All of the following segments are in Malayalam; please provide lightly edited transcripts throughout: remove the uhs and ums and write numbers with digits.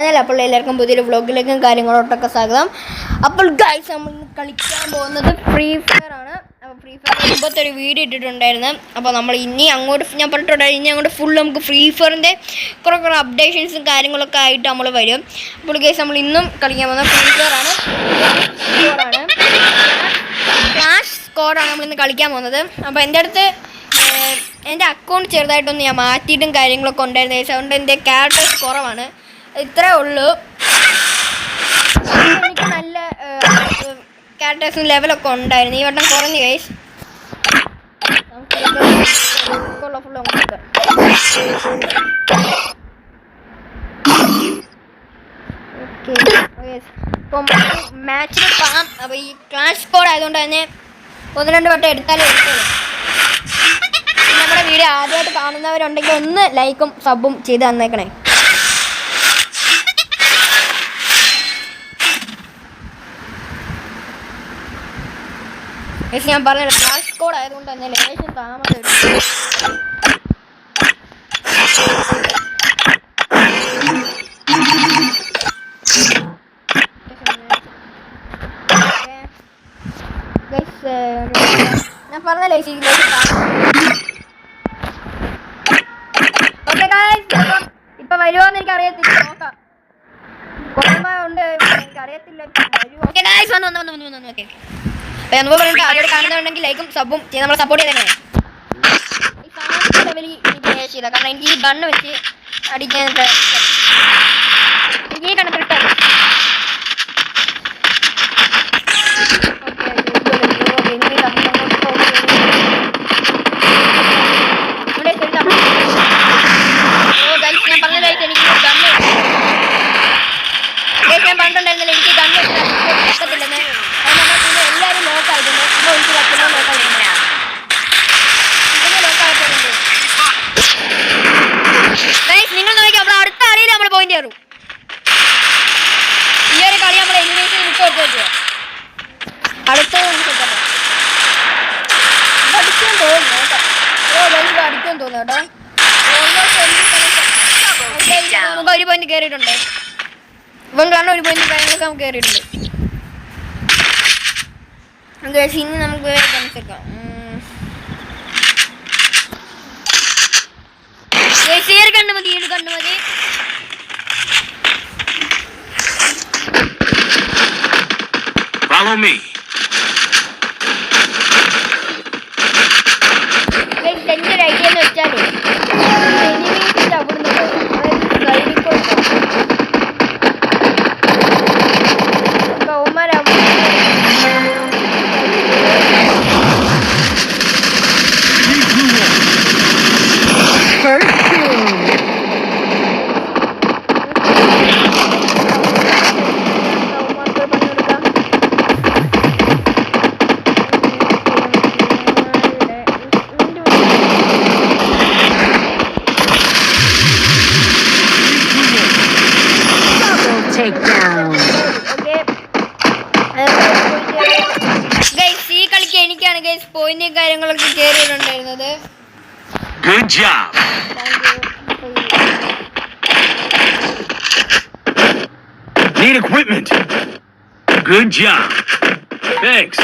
അപ്പോൾ എല്ലാവർക്കും പുതിയൊരു വ്ളോഗിലേക്കും കാര്യങ്ങളോട്ടൊക്കെ സ്വാഗതം. അപ്പോൾ ഗൈസ് നമ്മൾ ഇന്ന് കളിക്കാൻ പോകുന്നത് ഫ്രീ ഫയർ ആണ്. അപ്പോൾ ഫ്രീ ഫയർ മുമ്പത്തെ ഒരു വീഡിയോ ഇട്ടിട്ടുണ്ടായിരുന്നു. അപ്പോൾ നമ്മൾ ഇനി അങ്ങോട്ട് ഞാൻ പറഞ്ഞിട്ടുണ്ടായിരുന്നു, ഇനി അങ്ങോട്ട് ഫുൾ നമുക്ക് ഫ്രീ ഫയറിൻ്റെ കുറേ അപ്ഡേഷൻസും കാര്യങ്ങളൊക്കെ ആയിട്ട് നമ്മൾ വരും. അപ്പോൾ ഗൈസ് നമ്മൾ ഇന്നും കളിക്കാൻ പോകുന്നത് ഫ്രീ ഫയർ ആണ്. ക്ലാഷ് സ്ക്വാഡാണ് നമ്മളിന്ന് കളിക്കാൻ പോകുന്നത്. അപ്പോൾ എൻ്റെ അക്കൗണ്ട് ചെറുതായിട്ടൊന്ന് ഞാൻ മാറ്റിയിട്ടും കാര്യങ്ങളൊക്കെ ഉണ്ടായിരുന്നു. അതുകൊണ്ട് എൻ്റെ ക്യാരക്ടേഴ്സ് കുറവാണ്, ഇത്രേ ഉള്ളൂ. എനിക്ക് നല്ല ക്യാരക്ടേഴ്സും ലെവലൊക്കെ ഉണ്ടായിരുന്നു. ഈ വട്ടം കുറഞ്ഞു ഗൈസ്. ഇപ്പോൾ മാച്ചിൽ പോകാം. അപ്പോൾ ഈ ക്ലാഷ് സ്ക്വാഡ് ആയതുകൊണ്ട് തന്നെ 1-2 വട്ടം എടുത്താലേ എടുക്കുള്ളൂ. നമ്മുടെ വീഡിയോ ആദ്യമായിട്ട് കാണുന്നവരുണ്ടെങ്കിൽ ഒന്ന് ലൈക്കും സബും ചെയ്ത് തന്നേക്കണേ. ഞാൻ പറഞ്ഞ ക്ലാഷ് സ്ക്വാഡ് ആയതുകൊണ്ട് തന്നെ ലേശം താമസം എടുക്കും. ഞാൻ പറഞ്ഞ ലേശം ഇപ്പൊ വരുമോന്ന് എനിക്ക് അറിയത്തില്ല, നോക്കാം. ഉണ്ട് എനിക്കറിയത്തില്ല. അപ്പോൾ പറഞ്ഞിട്ട് ആദ്യമായിട്ട് കാണുന്നുണ്ടെങ്കിൽ ലൈക്കും സബും ചെയ്ത് നമ്മളെ സപ്പോർട്ട് ചെയ്തേ. ഈ സാധനം ലെവലിൽ എനിക്ക് ചെയ്താൽ, കാരണം എനിക്ക് ഈ ഗണ്ണ് വെച്ച് അടിക്കാനായിട്ട് ഈ കണക്ക് ഇട്ടാൽ ഞാൻ പറഞ്ഞതായിട്ട് എനിക്ക് ഗണ്ണ് ഞാൻ പറഞ്ഞിട്ടുണ്ടായിരുന്നില്ല, എനിക്ക് ഗണ്ണ് പറ്റത്തില്ലെന്ന്. അത് നമ്മുടെ കൂടെ എല്ലാവരും ലോക്കായിട്ടുണ്ട്. ഇപ്പോൾ എനിക്ക് പറ്റുന്ന ലോക്കായിട്ടുണ്ട്. ഇതിന് ലോക്കായിട്ടുണ്ട്. നിങ്ങൾ നോക്കിയാൽ നമ്മൾ അടുത്ത കളിയിൽ നമ്മൾ പോയിന്റ് കയറും. ഈ ഒരു കളി നമ്മൾ എനിമേഷൻ വിട്ട് വെക്കുക. അടുത്തത് അടിക്കാൻ തോന്നുന്നു കേട്ടോ. അടിക്കാൻ തോന്നുന്നു കേട്ടോ. നമുക്ക് ഒരു പോയിന്റ് കയറിയിട്ടുണ്ട്. ഇവൻ കാരണം ഒരു പോയിന്റ് കാര്യങ്ങളൊക്കെ നമുക്ക് കയറിയിട്ടുണ്ട്. ഇനി നമുക്ക് കളിച്ചേക്കാം. കണ്ടു മതി, കണ്ടു മതി. എൻ്റെ ഒരു ഐഡിയ എന്ന് വെച്ചാല് അവിടുന്ന് എനിക്കാണ് ഗൈസ് പോയിന്റും കാര്യങ്ങളൊക്കെ കയറിയിട്ടുണ്ടായിരുന്നത്. Good job. Need equipment. Good job. Thanks.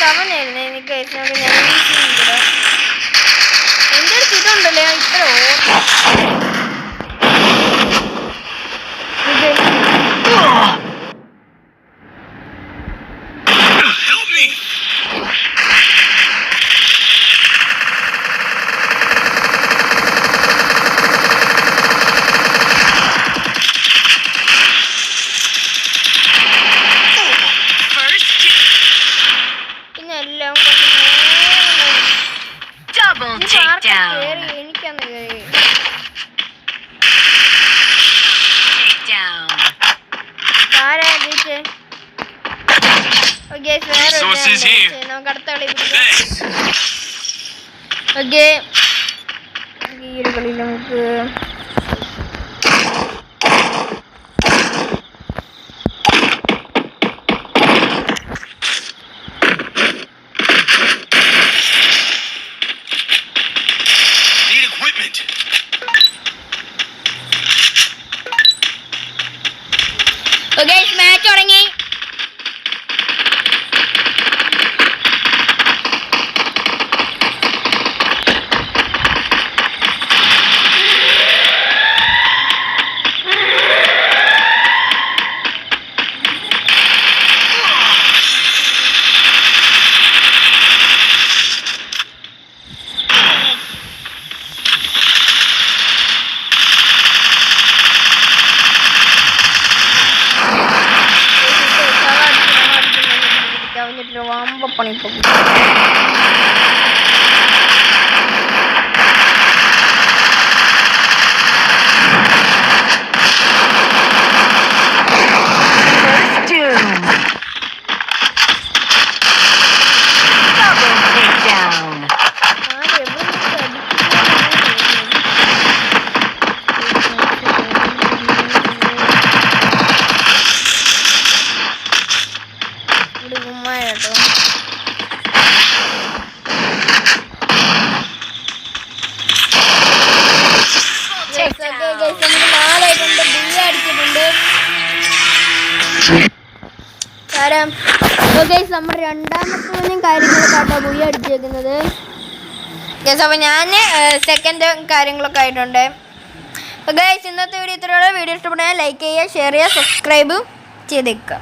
അവനായിരുന്നു എനിക്ക് എൻ്റെ അടുത്ത് ഇതുണ്ടല്ലോ, ഞാൻ ഇത്ര Double takedown. എനിക്കാന്ന് ഓക്കെ ഈ ഒരു കളിയിൽ നമുക്ക് മാച്ച് തുടങ്ങി. വമ്പപ്പണി ഇപ്പൊ കേട്ടോ. നാലായിട്ടുണ്ട്, ബുള്ളി അടിച്ചിട്ടുണ്ട്. കാരണം നമ്മൾ രണ്ടാമത്തെ കാര്യങ്ങളൊക്കെ ആട്ടോ ബുള്ളി അടിച്ചേക്കുന്നത്. അപ്പോൾ ഞാൻ സെക്കൻഡ് കാര്യങ്ങളൊക്കെ ആയിട്ടുണ്ട്. അപ്പോൾ ഗൈസ് ഇന്നത്തെ വീഡിയോ ഇത്രയുള്ള വീഡിയോ ഇഷ്ടപ്പെട്ടാൽ ലൈക്ക് ചെയ്യുക, ഷെയർ ചെയ്യുക, സബ്സ്ക്രൈബ് ചെയ്തേക്കുക.